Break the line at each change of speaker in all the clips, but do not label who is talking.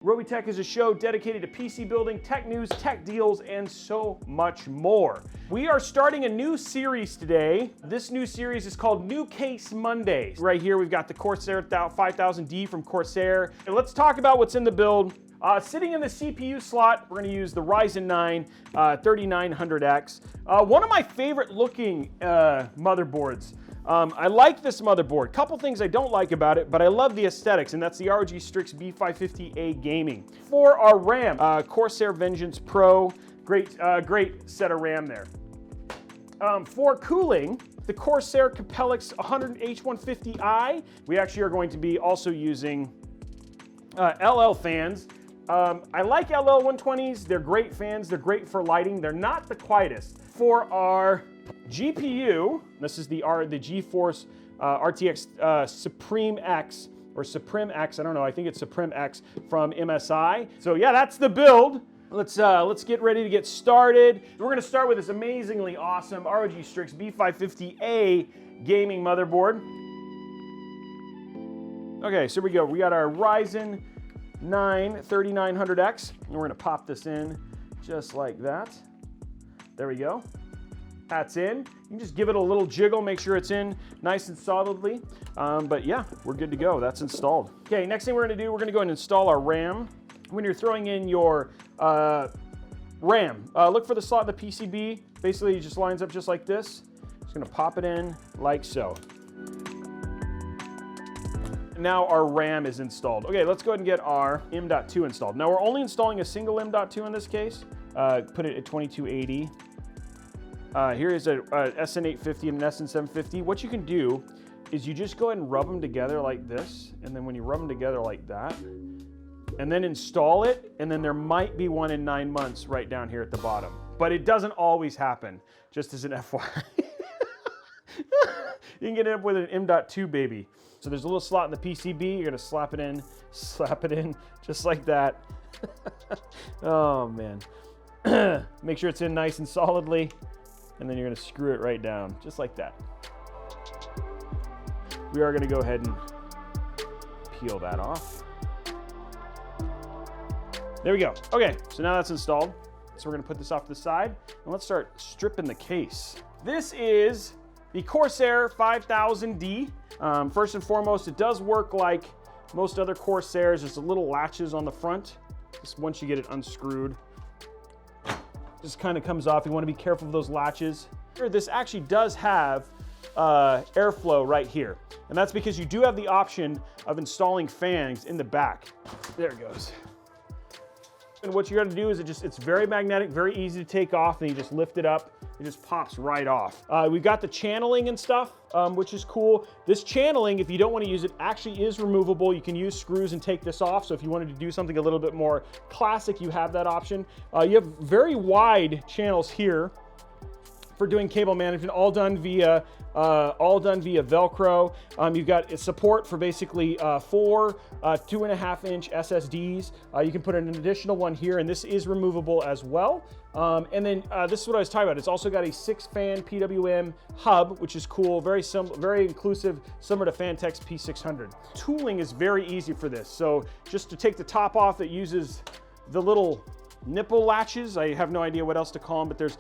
Robeytech is a show dedicated to PC building, tech news, tech deals, and so much more. We are starting a new series today. This new series is called New Case Mondays. Right here we've got the Corsair 5000D from Corsair. And let's talk about what's in the build. Sitting in the CPU slot, we're going to use the Ryzen 9 3900X. One of my favorite looking motherboards. I like this motherboard. Couple things I don't like about it, but I love the aesthetics, and that's the ROG Strix B550A Gaming. For our RAM, Corsair Vengeance Pro, great set of RAM there. For cooling, the Corsair Capellix H150i. We actually are going to be also using LL fans. I like LL 120s. They're great fans. They're great for lighting. They're not the quietest. For our GPU, this is the GeForce RTX Suprim X, or Suprim X, I don't know, I think it's Suprim X from MSI. So yeah, that's the build. Let's get ready to get started. We're gonna start with this amazingly awesome ROG Strix B550A gaming motherboard. Okay, so here we go. We got our Ryzen 9 3900X, and we're gonna pop this in just like that. There we go. That's in. You can just give it a little jiggle, make sure it's in nice and solidly. But yeah, we're good to go. That's installed. Okay, next thing we're gonna do, we're gonna go and install our RAM. When you're throwing in your RAM, look for the slot in the PCB. Basically, it just lines up just like this. Just gonna pop it in like so. Now our RAM is installed. Okay, let's go ahead and get our M.2 installed. Now we're only installing a single M.2 in this case. Put it at 2280. Here is a SN850 and an SN750. What you can do is you just go ahead and rub them together like this, and then when you rub them together like that, and then install it, and then there might be one in 9 months right down here at the bottom. But it doesn't always happen, just as an FYI. You can get it up with an M.2 baby. So there's a little slot in the PCB, you're gonna slap it in, just like that. Oh man. Make sure it's in nice and solidly, and then you're gonna screw it right down, just like that. We are gonna go ahead and peel that off. There we go. Okay, so now that's installed. So we're gonna put this off to the side, and let's start stripping the case. This is the Corsair 5000D. First and foremost, it does work like most other Corsairs. There's a little latches on the front. Just once you get it unscrewed, just kind of comes off. You want to be careful of those latches. This actually does have airflow right here, and that's because you do have the option of installing fans in the back. There it goes. And what you're gonna do is it's very magnetic, very easy to take off, and you just lift it up, it just pops right off. We've got the channeling and stuff, which is cool. This channeling, if you don't want to use it, actually is removable. You can use screws and take this off, so if you wanted to do something a little bit more classic, you have that option. You have very wide channels here for doing cable management, all done via Velcro. You've got support for basically 4 2.5-inch SSDs. You can put an additional one here, and this is removable as well. And then this is what I was talking about. It's also got a 6-fan PWM hub, which is cool, very inclusive, similar to Fantex P600. Tooling is very easy for this. So just to take the top off, it uses the little nipple latches. I have no idea what else to call them, but there's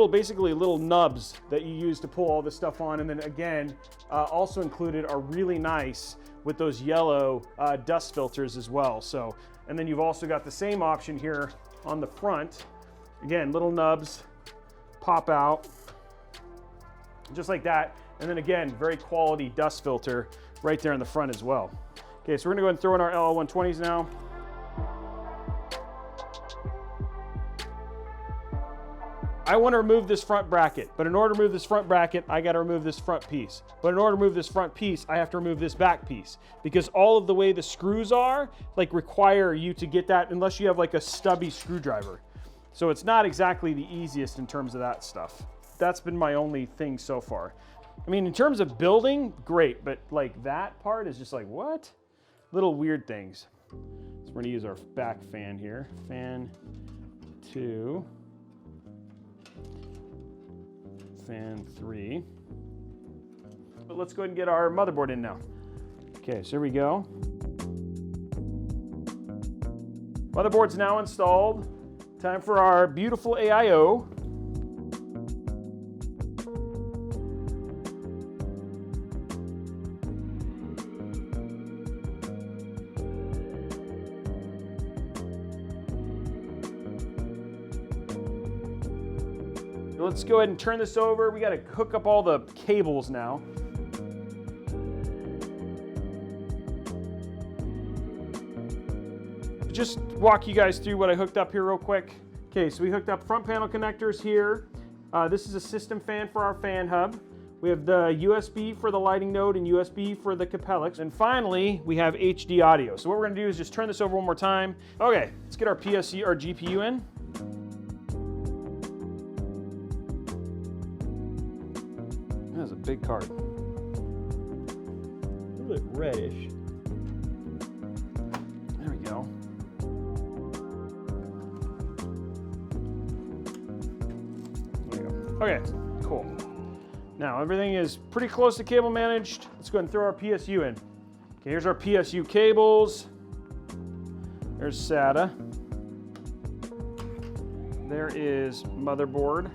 basically little nubs that you use to pull all this stuff on. And then again, also included are really nice with those yellow dust filters as well. So, and then you've also got the same option here on the front. Again, little nubs pop out just like that. And then again, very quality dust filter right there in the front as well. Okay, so we're gonna go ahead and throw in our LL120s now. I want to remove this front bracket, but in order to remove this front bracket, I got to remove this front piece. But in order to remove this front piece, I have to remove this back piece, because all of the way the screws are, require you to get that unless you have a stubby screwdriver. So it's not exactly the easiest in terms of that stuff. That's been my only thing so far. I mean, in terms of building, great, but that part is just what? Little weird things. So we're going to use our back fan here. Fan 2. Fan 3. But let's go ahead and get our motherboard in now. Okay, so here we go. Motherboard's now installed. Time for our beautiful AIO. Let's go ahead and turn this over. We got to hook up all the cables now. Just walk you guys through what I hooked up here real quick. Okay, so we hooked up front panel connectors here. This is a system fan for our fan hub. We have the USB for the lighting node and USB for the Capellix. And finally, we have HD audio. So what we're gonna do is just turn this over one more time. Okay, let's get our PSU, our GPU in. That's a big card. A little bit reddish. There we go. Okay, cool. Now everything is pretty close to cable managed. Let's go ahead and throw our PSU in. Okay, here's our PSU cables. There's SATA. There is motherboard.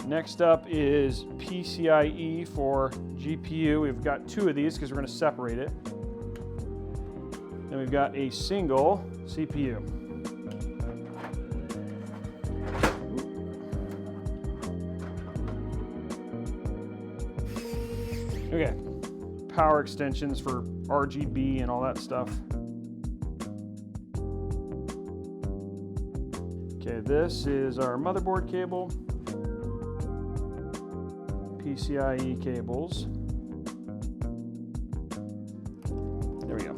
Next up is PCIe for GPU. We've got 2 of these because we're going to separate it. Then we've got a single CPU. Okay, power extensions for RGB and all that stuff. Okay, this is our motherboard cable, PCIe cables. There we go.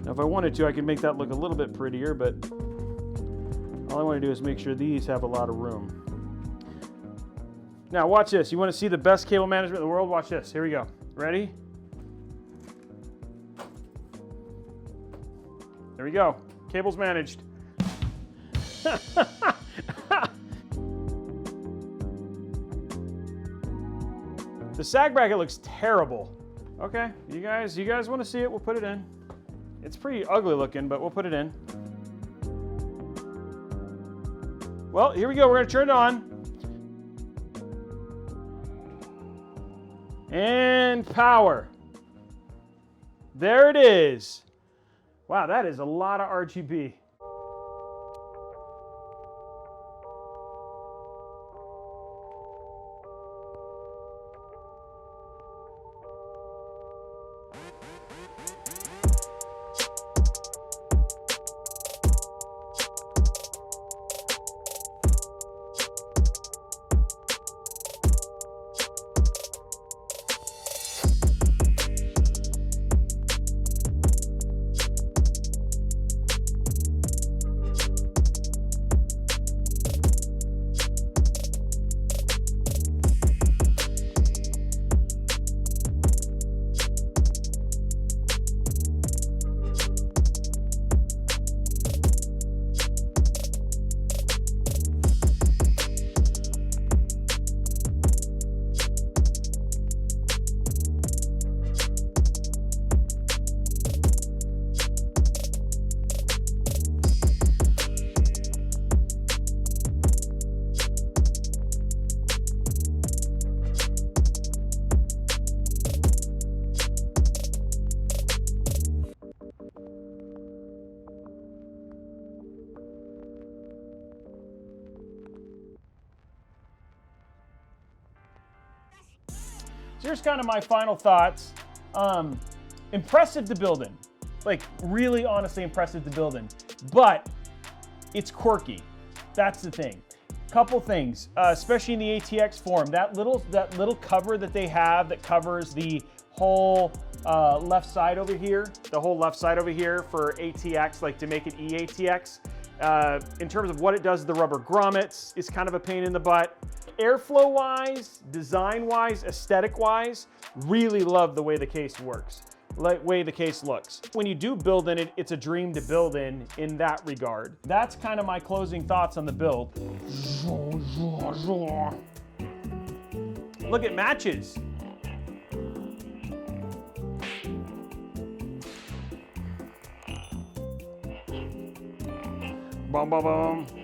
Now if I wanted to, I could make that look a little bit prettier, but all I want to do is make sure these have a lot of room. Now watch this. You want to see the best cable management in the world? Watch this. Here we go. Ready? There we go. Cables managed. The sag bracket looks terrible. Okay, you guys want to see it? We'll put it in. It's pretty ugly looking, but we'll put it in. Well, here we go. We're going to turn it on. And power. There it is. Wow, that is a lot of RGB. Here's kind of my final thoughts. Impressive to build in. Like, really honestly impressive to build in. But it's quirky. That's the thing. Couple things, especially in the ATX form. That little cover that they have that covers the whole left side over here, for ATX, like to make it eATX. In terms of what it does to the rubber grommets, is kind of a pain in the butt. Airflow-wise, design-wise, aesthetic-wise, really love the way the case works, way the case looks. When you do build in it, it's a dream to build in that regard. That's kind of my closing thoughts on the build. Look, it matches. Boom, boom, boom.